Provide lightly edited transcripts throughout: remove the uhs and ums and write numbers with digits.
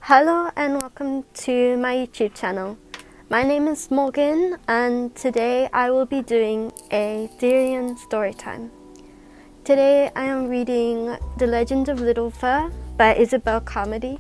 Hello and welcome to my YouTube channel. My name is Morgan and today I will be doing a Therian story time. Today I am reading The Legend of Little Fur by Isobelle Carmody.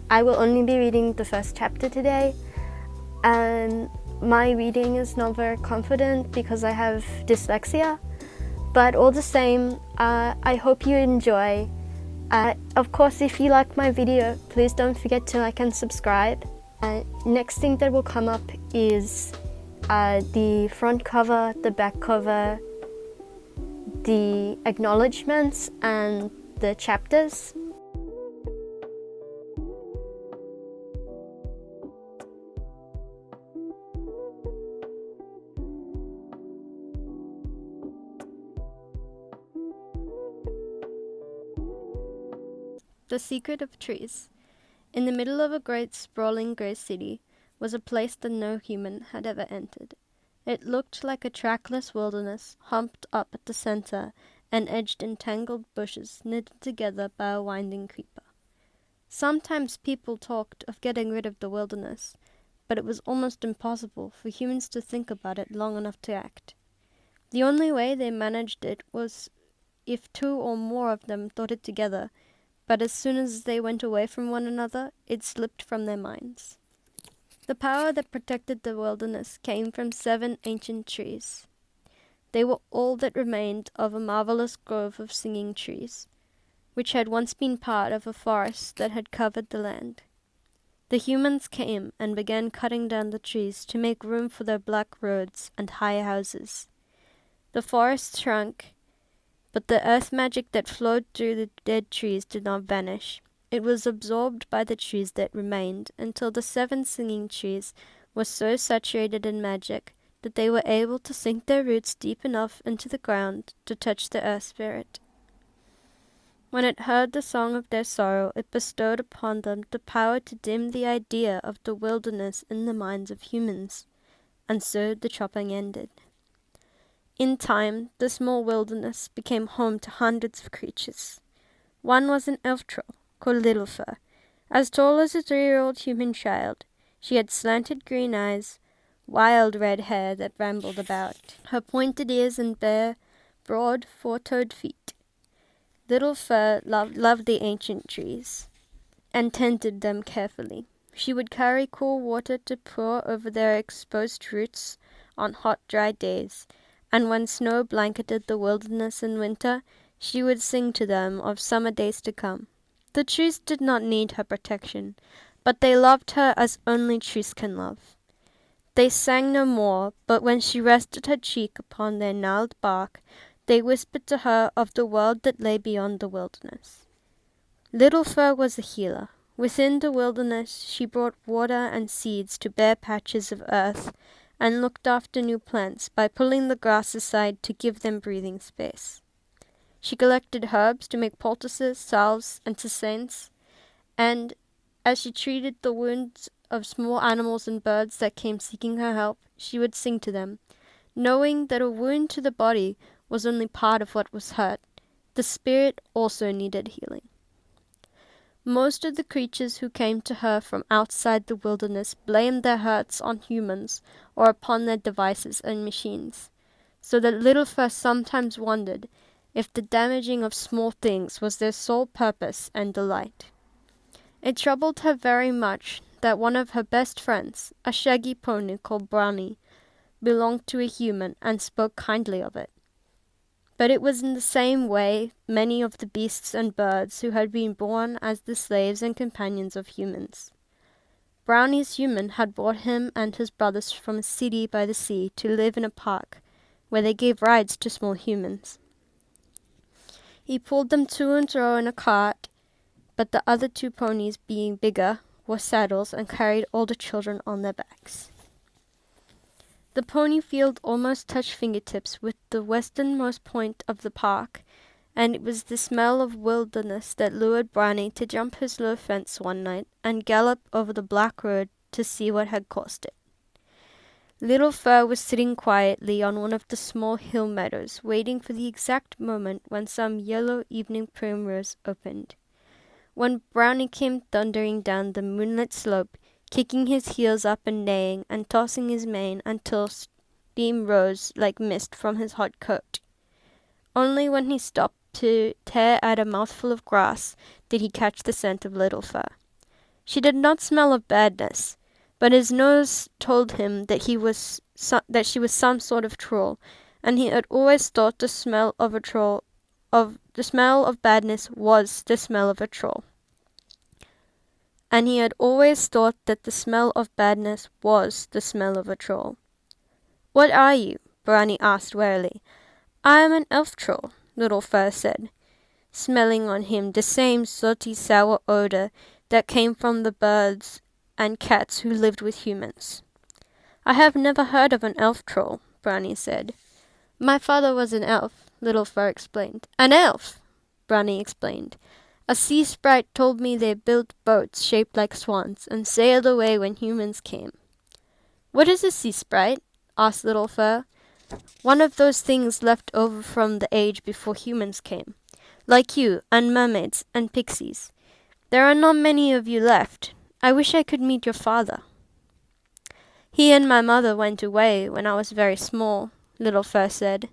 I will only be reading the first chapter today, and my reading is not very confident because I have dyslexia, but all the same, I hope you enjoy. Of course, if you like my video, please don't forget to like and subscribe. Next thing that will come up is the front cover, the back cover, the acknowledgements, and the chapters. The Secret of Trees. In the middle of a great sprawling grey city was a place that no human had ever entered. It looked like a trackless wilderness, humped up at the centre and edged in tangled bushes knitted together by a winding creeper. Sometimes people talked of getting rid of the wilderness, but it was almost impossible for humans to think about it long enough to act. The only way they managed it was if two or more of them thought it together, but as soon as they went away from one another, it slipped from their minds. The power that protected the wilderness came from 7 ancient trees. They were all that remained of a marvelous grove of singing trees, which had once been part of a forest that had covered the land. The humans came and began cutting down the trees to make room for their black roads and high houses. The forest shrunk, but the earth magic that flowed through the dead trees did not vanish. It was absorbed by the trees that remained until the 7 singing trees were so saturated in magic that they were able to sink their roots deep enough into the ground to touch the earth spirit. When it heard the song of their sorrow, it bestowed upon them the power to dim the idea of the wilderness in the minds of humans, and so the chopping ended. In time, the small wilderness became home to hundreds of creatures. One was an elf troll called Little Fur, as tall as a 3-year-old human child. She had slanted green eyes, wild red hair that rambled about, her pointed ears and bare, broad, 4-toed feet. Little Fur loved the ancient trees and tended them carefully. She would carry cool water to pour over their exposed roots on hot, dry days, and when snow blanketed the wilderness in winter, she would sing to them of summer days to come. The trees did not need her protection, but they loved her as only trees can love. They sang no more, but when she rested her cheek upon their gnarled bark, they whispered to her of the world that lay beyond the wilderness. Little Fur was a healer. Within the wilderness, she brought water and seeds to bare patches of earth, and looked after new plants by pulling the grass aside to give them breathing space. She collected herbs to make poultices, salves, and tisanes, and as she treated the wounds of small animals and birds that came seeking her help, she would sing to them, knowing that a wound to the body was only part of what was hurt. The spirit also needed healing. Most of the creatures who came to her from outside the wilderness blamed their hurts on humans or upon their devices and machines, so that Little Fur sometimes wondered if the damaging of small things was their sole purpose and delight. It troubled her very much that one of her best friends, a shaggy pony called Brownie, belonged to a human and spoke kindly of it. But it was in the same way many of the beasts and birds who had been born as the slaves and companions of humans. Brownie's human had brought him and his brothers from a city by the sea to live in a park, where they gave rides to small humans. He pulled them to and fro in a cart, but the other 2 ponies, being bigger, wore saddles and carried older children on their backs. The pony field almost touched fingertips with the westernmost point of the park, and it was the smell of wilderness that lured Brownie to jump his low fence one night and gallop over the black road to see what had caused it. Little Fur was sitting quietly on one of the small hill meadows, waiting for the exact moment when some yellow evening primrose opened. when Brownie came thundering down the moonlit slope, kicking his heels up and neighing and tossing his mane until steam rose like mist from his hot coat. Only when he stopped to tear at a mouthful of grass did he catch the scent of Little Fur. She did not smell of badness, but his nose told him that she was some sort of troll, and he had always thought the smell of badness was the smell of a troll. And he had always thought that the smell of badness was the smell of a troll. "What are you?" Brownie asked warily. "I am an elf troll," Little Fur said, smelling on him the same salty sour odor that came from the birds and cats who lived with humans. "I have never heard of an elf troll," Brownie said. "My father was an elf," Little Fur explained. "An elf!" Brownie explained. "A sea sprite told me they built boats shaped like swans and sailed away when humans came." "What is a sea sprite?" asked Little Fur. "One of those things left over from the age before humans came. Like you, and mermaids, and pixies. There are not many of you left. I wish I could meet your father." "He and my mother went away when I was very small," Little Fur said.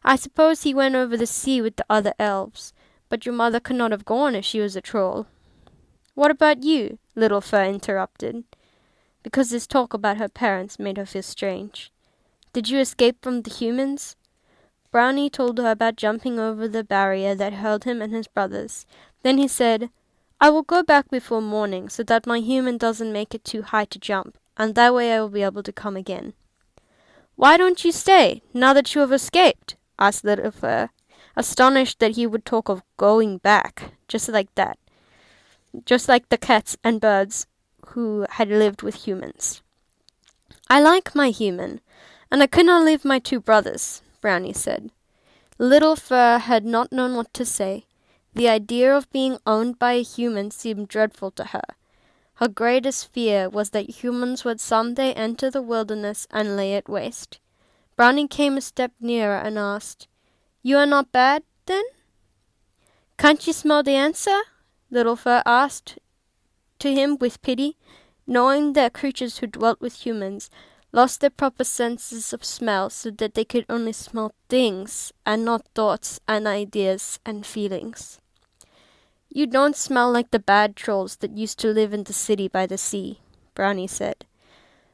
"I suppose he went over the sea with the other elves, but your mother could not have gone if she was a troll." "What about you?" Little Fur interrupted, because this talk about her parents made her feel strange. "Did you escape from the humans?" Brownie told her about jumping over the barrier that held him and his brothers. Then he said, "I will go back before morning so that my human doesn't make it too high to jump, and that way I will be able to come again." "Why don't you stay, now that you have escaped?" asked Little Fur, astonished that he would talk of going back, just like that, just like the cats and birds who had lived with humans. "I like my human, and I could not leave my two brothers," Brownie said. Little Fur had not known what to say. The idea of being owned by a human seemed dreadful to her. Her greatest fear was that humans would someday enter the wilderness and lay it waste. Brownie came a step nearer and asked, "You are not bad, then?" "Can't you smell the answer?" Little Fur asked to him with pity, knowing that creatures who dwelt with humans lost their proper senses of smell so that they could only smell things and not thoughts and ideas and feelings. "You don't smell like the bad trolls that used to live in the city by the sea," Brownie said.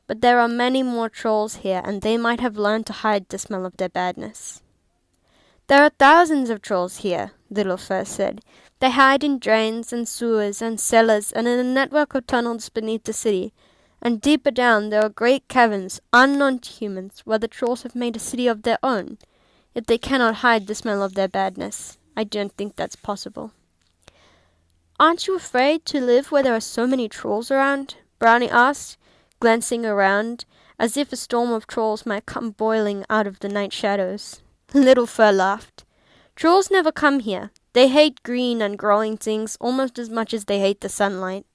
"But there are many more trolls here, and they might have learned to hide the smell of their badness." "There are thousands of trolls here," Little Fur said. "They hide in drains and sewers and cellars and in a network of tunnels beneath the city. And deeper down there are great caverns, unknown to humans, where the trolls have made a city of their own. Yet they cannot hide the smell of their badness. I don't think that's possible." "Aren't you afraid to live where there are so many trolls around?" Brownie asked, glancing around, as if a storm of trolls might come boiling out of the night shadows. Little Fur laughed. "Trolls never come here. They hate green and growing things almost as much as they hate the sunlight."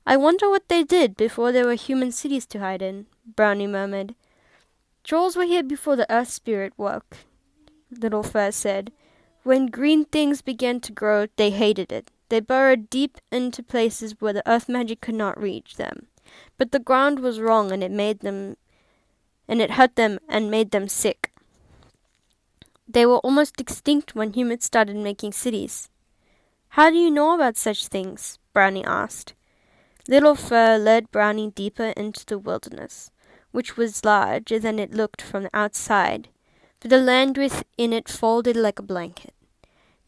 "I wonder what they did before there were human cities to hide in," Brownie murmured. "Trolls were here before the Earth Spirit woke," Little Fur said. "When green things began to grow, they hated it. They burrowed deep into places where the earth magic could not reach them. But the ground was wrong, and it hurt them and made them sick. They were almost extinct when humans started making cities." "How do you know about such things?" Brownie asked. Little Fur led Brownie deeper into the wilderness, which was larger than it looked from the outside, for the land within it folded like a blanket.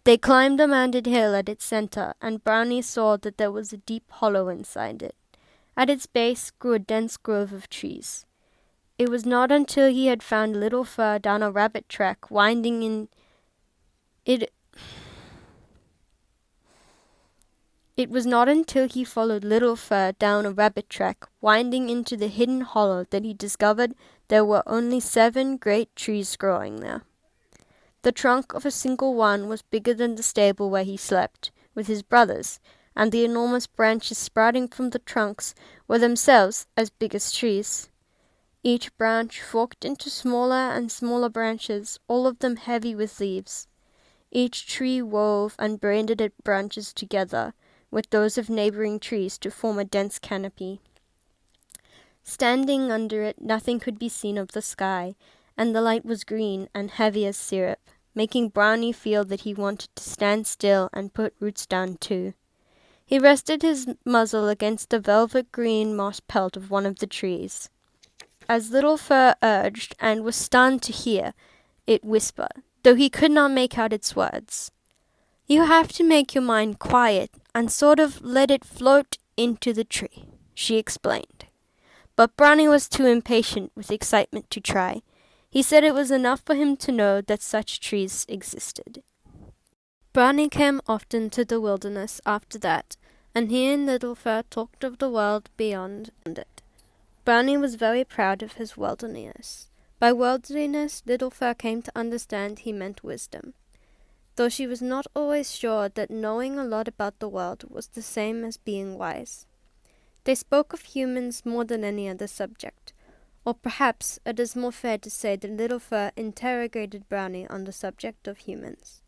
They climbed a mountain hill at its center, and Brownie saw that there was a deep hollow inside it. At its base grew a dense grove of trees. It was not until he had found Little Fur down a rabbit track winding in it It was not until he followed Little Fur down a rabbit track winding into the hidden hollow that he discovered there were only 7 great trees growing there. The trunk of a single one was bigger than the stable where he slept with his brothers, and the enormous branches sprouting from the trunks were themselves as big as trees. Each branch forked into smaller and smaller branches, all of them heavy with leaves. Each tree wove and braided its branches together, with those of neighboring trees to form a dense canopy. Standing under it, nothing could be seen of the sky, and the light was green and heavy as syrup, making Brownie feel that he wanted to stand still and put roots down too. He rested his muzzle against the velvet green moss pelt of one of the trees, as Little Fur urged, and was stunned to hear it whisper, though he could not make out its words. "You have to make your mind quiet and sort of let it float into the tree," she explained. But Brownie was too impatient with excitement to try. He said it was enough for him to know that such trees existed. Brownie came often to the wilderness after that, and he and Little Fur talked of the world beyond it. Brownie was very proud of his worldliness. By worldliness, Little Fur came to understand he meant wisdom, though she was not always sure that knowing a lot about the world was the same as being wise. They spoke of humans more than any other subject, or perhaps it is more fair to say that Little Fur interrogated Brownie on the subject of humans.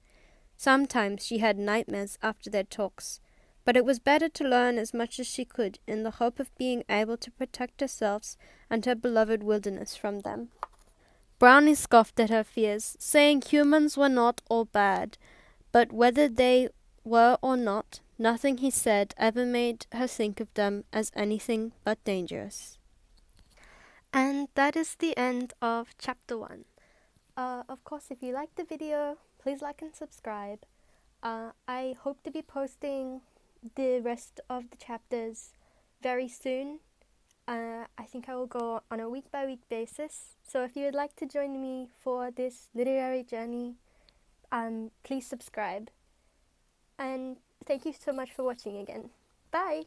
Sometimes she had nightmares after their talks, but it was better to learn as much as she could in the hope of being able to protect herself and her beloved wilderness from them. Brownie scoffed at her fears, saying humans were not all bad, but whether they were or not, nothing he said ever made her think of them as anything but dangerous. And that is the end of chapter 1. Of course, if you liked the video, please like and subscribe. I hope to be posting the rest of the chapters very soon. I think I will go on a week-by-week basis. So if you would like to join me for this literary journey, please subscribe. And thank you so much for watching again. Bye!